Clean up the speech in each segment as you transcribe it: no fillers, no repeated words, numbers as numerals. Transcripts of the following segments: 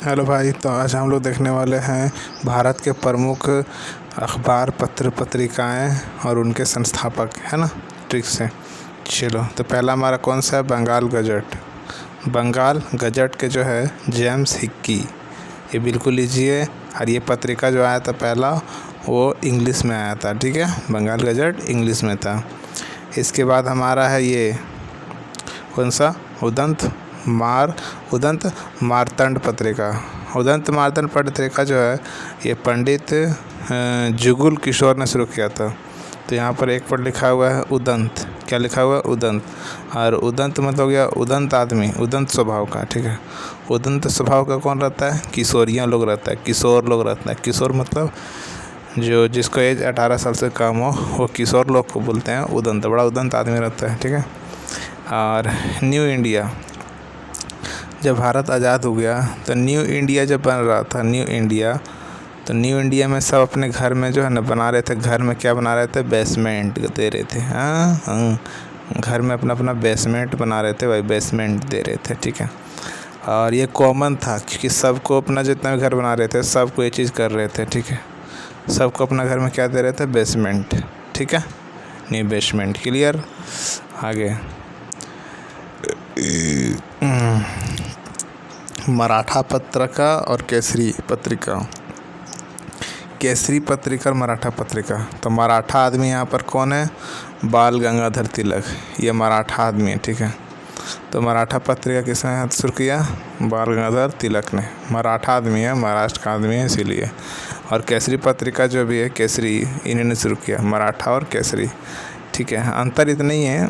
Hello भाई। तो आज हम लोग देखने वाले हैं भारत के प्रमुख अखबार पत्र पत्रिकाएं और उनके संस्थापक, है ना, ठीक से। चलो, तो पहला हमारा कौन सा है? बंगाल गजट। बंगाल गजट के जो है जेम्स हिक्की, ये बिल्कुल लीजिए। और ये पत्रिका जो आया था पहला, वो इंग्लिश में आया था, ठीक है। बंगाल गजट इंग्लिश में था। इसके बाद हमारा है ये कौन सा? उदंत मार्तंड पत्रिका। उदंत मार्तंड पत्रिका जो है ये पंडित जुगुल किशोर ने शुरू किया था। तो यहाँ पर एक पर लिखा हुआ है उदंत। क्या लिखा हुआ है? उदंत। और उदंत मतलब हो गया उदंत आदमी, उदंत स्वभाव का, ठीक है। उदंत स्वभाव का कौन रहता है? किशोरियाँ लोग रहता है, किशोर लोग रहता है। किशोर मतलब जो जिसको एज 18 साल से कम हो, वो किशोर लोग को बोलते हैं उदंत। बड़ा उदंत आदमी रहता है, ठीक है। और न्यू इंडिया, जब भारत आज़ाद हो गया तो न्यू इंडिया जब बन रहा था, न्यू इंडिया, तो न्यू इंडिया में सब अपने घर में जो है ना बना रहे थे। घर में क्या बना रहे थे? बेसमेंट दे रहे थे। हाँ, घर में अपना अपना बेसमेंट बना रहे थे भाई, बेसमेंट दे रहे थे, ठीक है। और ये कॉमन था क्योंकि सबको अपना जितना भी घर बना रहे थे सबको ये चीज़ कर रहे थे, ठीक है। सबको अपना घर में क्या दे रहे थे? बेसमेंट, ठीक है। New basement, clear. आगे मराठा पत्रिका और केसरी पत्रिका। केसरी पत्रिका और मराठा पत्रिका। तो मराठा आदमी यहाँ पर कौन है? बाल गंगाधर तिलक, ये मराठा आदमी है, ठीक है। तो मराठा पत्रिका किसने हाथ शुरू किया? बाल गंगाधर तिलक ने। मराठा आदमी है, महाराष्ट्र का आदमी है इसीलिए। और केसरी पत्रिका जो भी है, केसरी इन्होंने शुरू किया, मराठा और केसरी, ठीक है। अंतर इतना ही है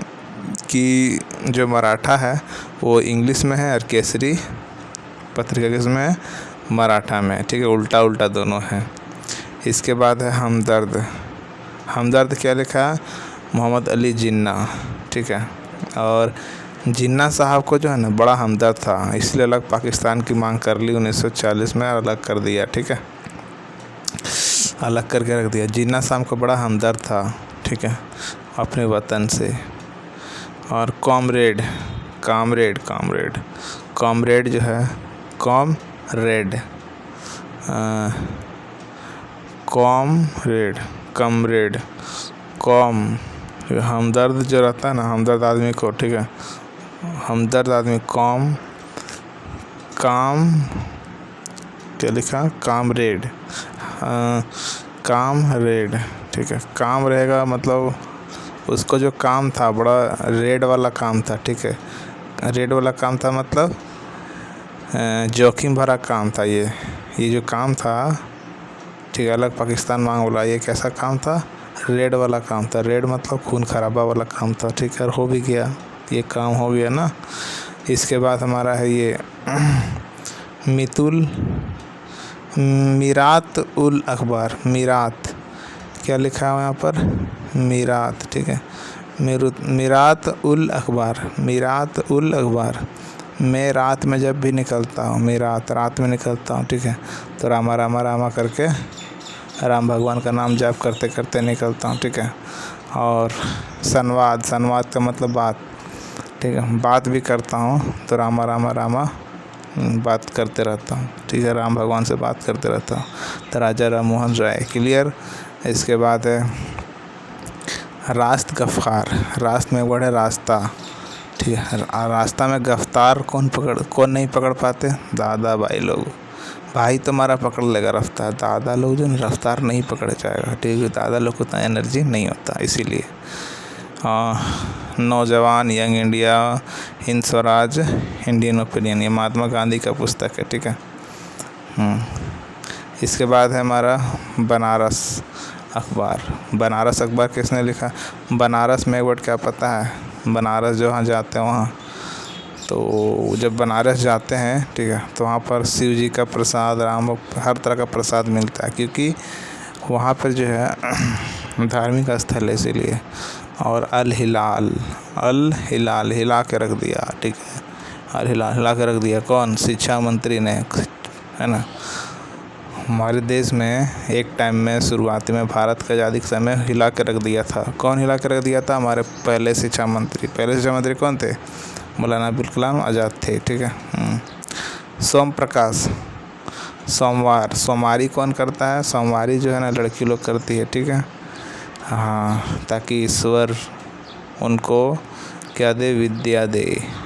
कि जो मराठा है वो इंग्लिश में है और केसरी पत्रिका किसमें है? मराठा में, ठीक है। उल्टा उल्टा दोनों है। इसके बाद है हमदर्द। हमदर्द क्या लिखा है? मोहम्मद अली जिन्ना, ठीक है। और जिन्ना साहब को जो है ना बड़ा हमदर्द था, इसलिए अलग पाकिस्तान की मांग कर ली 1940 में और अलग कर दिया, ठीक है। अलग करके रख दिया। जिन्ना साहब को बड़ा हमदर्द था, ठीक है, अपने वतन से। और कॉमरेड, कामरेड, कामरेड, कॉमरेड जो है कॉमरेड, कॉमरेड, कमरेड, कॉम, हमदर्द जो रहता है ना, हमदर्द आदमी को, ठीक है, हमदर्द आदमी, कॉम, काम, क्या लिखा? कामरेड, कामरेड, ठीक है। काम रहेगा मतलब उसको जो काम था बड़ा रेड वाला काम था, ठीक है। रेड वाला काम था मतलब जोखिम भरा काम था ये जो काम था, ठीक है। अलग पाकिस्तान मांग बोला, ये कैसा काम था? रेड वाला काम था। रेड मतलब खून खराबा वाला काम था, ठीक है। और हो भी गया, ये काम हो गया ना। इसके बाद हमारा है ये मीरात उल अखबार। मीरात, क्या लिखा है यहाँ पर? मीरात, ठीक है। मीरात उल अखबार, मीरात उल अखबार। मैं रात में जब भी निकलता हूँ, मैं रात में निकलता हूँ, ठीक है। तो रामा रामा रामा करके राम भगवान का नाम जाप करते करते निकलता हूँ, ठीक है। और संवाद, संवाद का मतलब बात, ठीक है। बात भी करता हूँ तो रामा रामा रामा बात करते रहता हूँ, ठीक है। राम भगवान से बात करते रहता हूँ। तो राजा राम मोहन राय, क्लियर। इसके बाद है रास्त गफ्फार। रास्त में वर्ड है रास्ता, ठीक है। रास्ता में गिरफ्तार कौन नहीं पकड़ पाते? दादा भाई लोग। भाई तुम्हारा पकड़ लेगा रफ्तार, दादा लोग जो रफ्तार नहीं पकड़ जाएगा, ठीक है। दादा लोग को उतना एनर्जी नहीं होता, इसीलिए। नौजवान, young India, Hind Swaraj, Indian opinion, ये महात्मा गांधी का पुस्तक है, ठीक है। इसके बाद है हमारा बनारस अखबार। बनारस अखबार किसने लिखा? बनारस में एक वर्ड क्या पता है? बनारस जहाँ जाते हैं वहाँ, तो जब बनारस जाते हैं, ठीक है, तो वहाँ पर शिव जी का प्रसाद, राम, हर तरह का प्रसाद मिलता है क्योंकि वहाँ पर जो है धार्मिक स्थल है, इसीलिए। और अल हिलाल, अल हिलाल हिला के रख दिया, ठीक है। अल हिलाल हिला के रख दिया कौन? शिक्षा मंत्री ने, है ना। हमारे देश में एक टाइम में शुरुआती में भारत का आज़ादी के समय हिला के रख दिया था। कौन हिला के रख दिया था? हमारे पहले शिक्षा मंत्री कौन थे? मौलाना अबुल कलाम आज़ाद थे, ठीक है। सोम प्रकाश, सोमवार, सोमवारी कौन करता है? सोमवारी जो है ना लड़की लोग करती है, ठीक है। हाँ, ताकि ईश्वर उनको क्या दे? विद्या दे।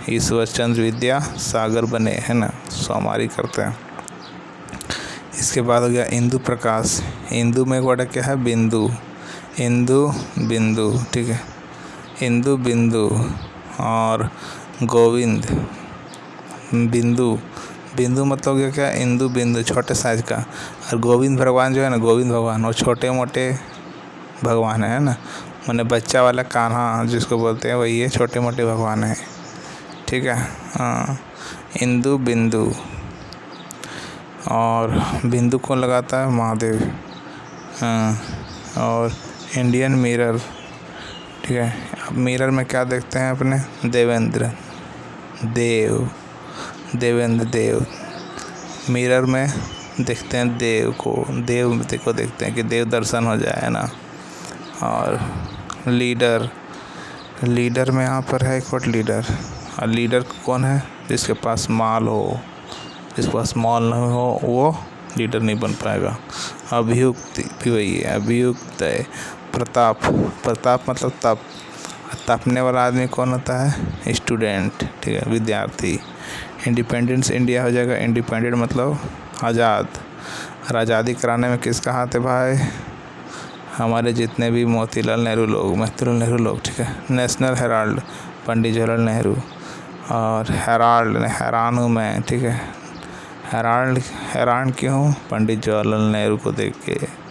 ईश्वर चंद्र विद्या सागर बने, है ना, सोमवारी करते हैं। इसके बाद हो गया इंदु प्रकाश। इंदु में वर्ड क्या है? बिंदु। इंदु बिंदु, ठीक है। इंदु बिंदु। और गोविंद बिंदु। बिंदु मतलब क्या? क्या? इंदु बिंदु, छोटे साइज का। और गोविंद भगवान जो है ना, गोविंद भगवान, वो छोटे मोटे भगवान है ना, मैंने बच्चा वाला कान्हा जिसको बोलते हैं वही है, छोटे मोटे भगवान है, ठीक है। हाँ, इंदु बिंदु। और बिंदु कौन लगाता है? महादेव। हाँ, और इंडियन मिरर, ठीक है। अब मिरर में क्या देखते हैं अपने? देवेंद्र देव, देवेंद्र देव। मिरर में देखते हैं देव को, देव को देखते हैं कि देव दर्शन हो जाए, है ना। और लीडर, लीडर में यहाँ पर है एक और लीडर। और लीडर कौन है? जिसके पास माल हो, जिसके पास माल न हो वो लीडर नहीं बन पाएगा। अभियुक्त भी वही है, अभियुक्त है। प्रताप, प्रताप मतलब तप। तपने वाला आदमी कौन होता है? स्टूडेंट, ठीक है, विद्यार्थी। इंडिपेंडेंस इंडिया हो जाएगा। इंडिपेंडेंट मतलब आज़ाद। और आज़ादी कराने में किसका हाथ है भाई? हमारे जितने भी मोतीलाल नेहरू लोग, ठीक है। National Herald, Pandit Jawaharlal Nehru. और हेराल्ड, हैरान हूँ मैं, ठीक है। हैरान क्यों? पंडित जवाहरलाल नेहरू को देख के।